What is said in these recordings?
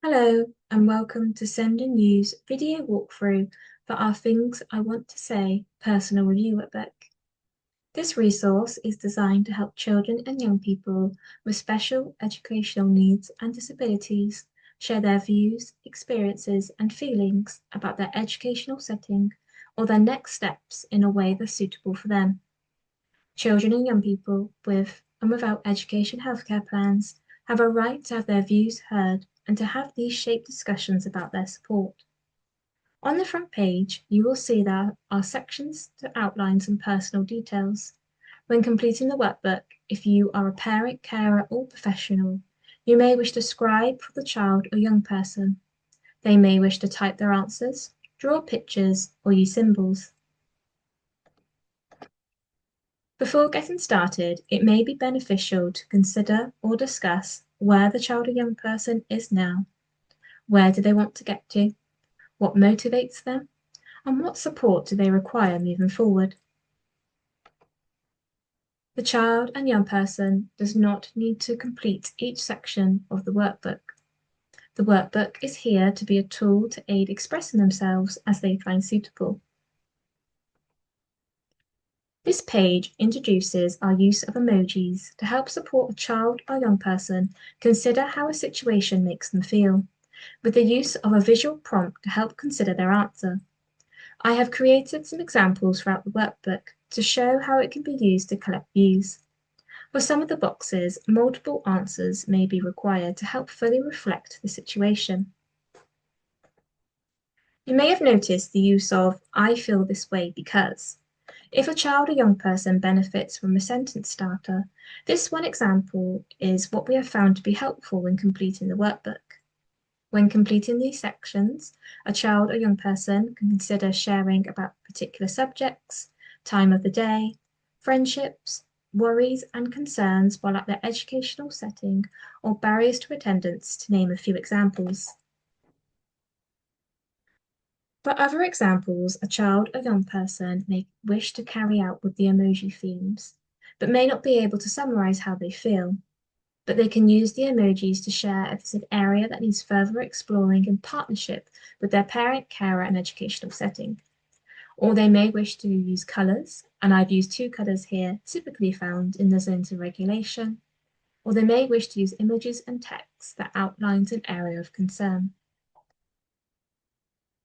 Hello and welcome to Send and Use video walkthrough for our Things I Want to Say personal review workbook. This resource is designed to help children and young people with special educational needs and disabilities share their views, experiences and feelings about their educational setting or their next steps in a way that's suitable for them. Children and young people with and without education healthcare plans have a right to have their views heard and to have these shaped discussions about their support. On the front page, you will see there are sections to outline some personal details. When completing the workbook, if you are a parent, carer, or professional, you may wish to scribe for the child or young person. They may wish to type their answers, draw pictures, or use symbols. Before getting started, it may be beneficial to consider or discuss where the child or young person is now. Where do they want to get to? What motivates them? And what support do they require moving forward? The child and young person does not need to complete each section of the workbook. The workbook is here to be a tool to aid expressing themselves as they find suitable. This page introduces our use of emojis to help support a child or young person consider how a situation makes them feel, with the use of a visual prompt to help consider their answer. I have created some examples throughout the workbook to show how it can be used to collect views. For some of the boxes, multiple answers may be required to help fully reflect the situation. You may have noticed the use of "I feel this way because." If a child or young person benefits from a sentence starter, this one example is what we have found to be helpful when completing the workbook. When completing these sections, a child or young person can consider sharing about particular subjects, time of the day, friendships, worries and concerns while at their educational setting, or barriers to attendance, to name a few examples. For other examples, a child or young person may wish to carry out with the emoji themes, but may not be able to summarize how they feel. But they can use the emojis to share if it's an area that needs further exploring in partnership with their parent, carer, and educational setting. Or they may wish to use colours, and I've used two colours here, typically found in the zones of regulation. Or they may wish to use images and text that outlines an area of concern.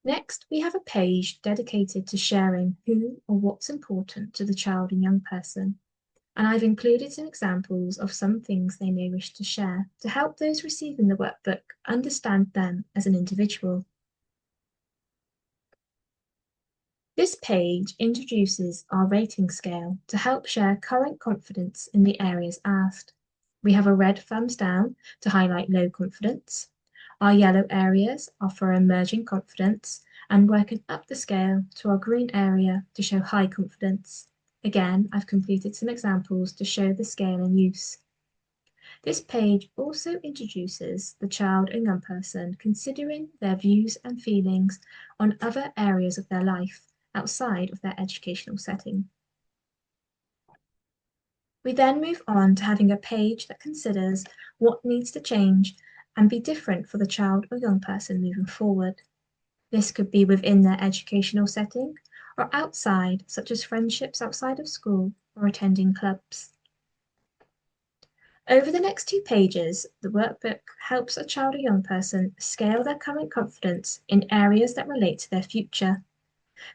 Next, we have a page dedicated to sharing who or what's important to the child and young person, and I've included some examples of some things they may wish to share to help those receiving the workbook understand them as an individual. This page introduces our rating scale to help share current confidence in the areas asked. We have a red thumbs down to highlight low confidence. Our yellow areas are for emerging confidence, and working up the scale to our green area to show high confidence. Again, I've completed some examples to show the scale in use. This page also introduces the child and young person considering their views and feelings on other areas of their life outside of their educational setting. We then move on to having a page that considers what needs to change and be different for the child or young person moving forward. This could be within their educational setting or outside, such as friendships outside of school or attending clubs. Over the next 2 pages, the workbook helps a child or young person scale their current confidence in areas that relate to their future.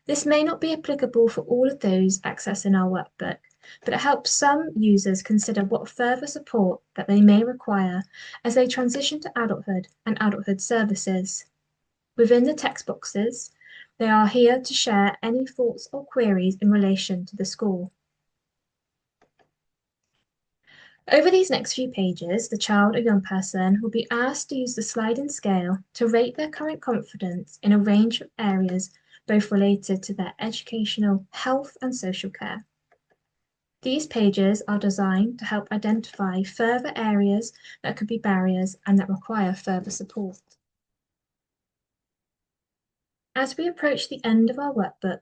This may not be applicable for all of those accessing our workbook, but it helps some users consider what further support that they may require as they transition to adulthood and adulthood services. Within the text boxes, they are here to share any thoughts or queries in relation to the score. Over these next few pages, the child or young person will be asked to use the sliding scale to rate their current confidence in a range of areas, both related to their educational, health, and social care. These pages are designed to help identify further areas that could be barriers and that require further support. As we approach the end of our workbook,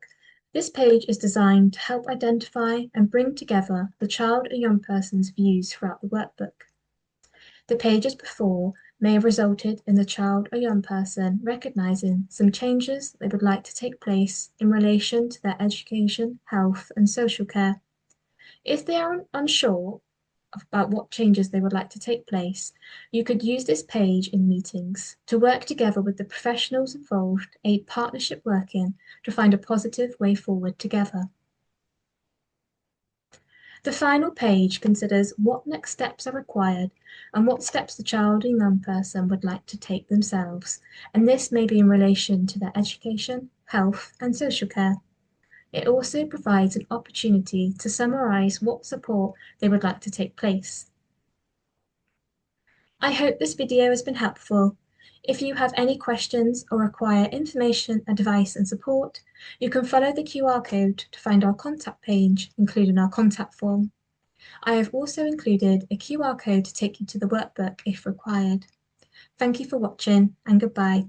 this page is designed to help identify and bring together the child or young person's views throughout the workbook. The pages before may have resulted in the child or young person recognizing some changes they would like to take place in relation to their education, health, and social care. If they are unsure about what changes they would like to take place, you could use this page in meetings to work together with the professionals involved, a partnership working to find a positive way forward together. The final page considers what next steps are required and what steps the child and young person would like to take themselves, and this may be in relation to their education, health, and social care. It also provides an opportunity to summarise what support they would like to take place. I hope this video has been helpful. If you have any questions or require information, advice and support, you can follow the QR code to find our contact page, including our contact form. I have also included a QR code to take you to the workbook if required. Thank you for watching and goodbye.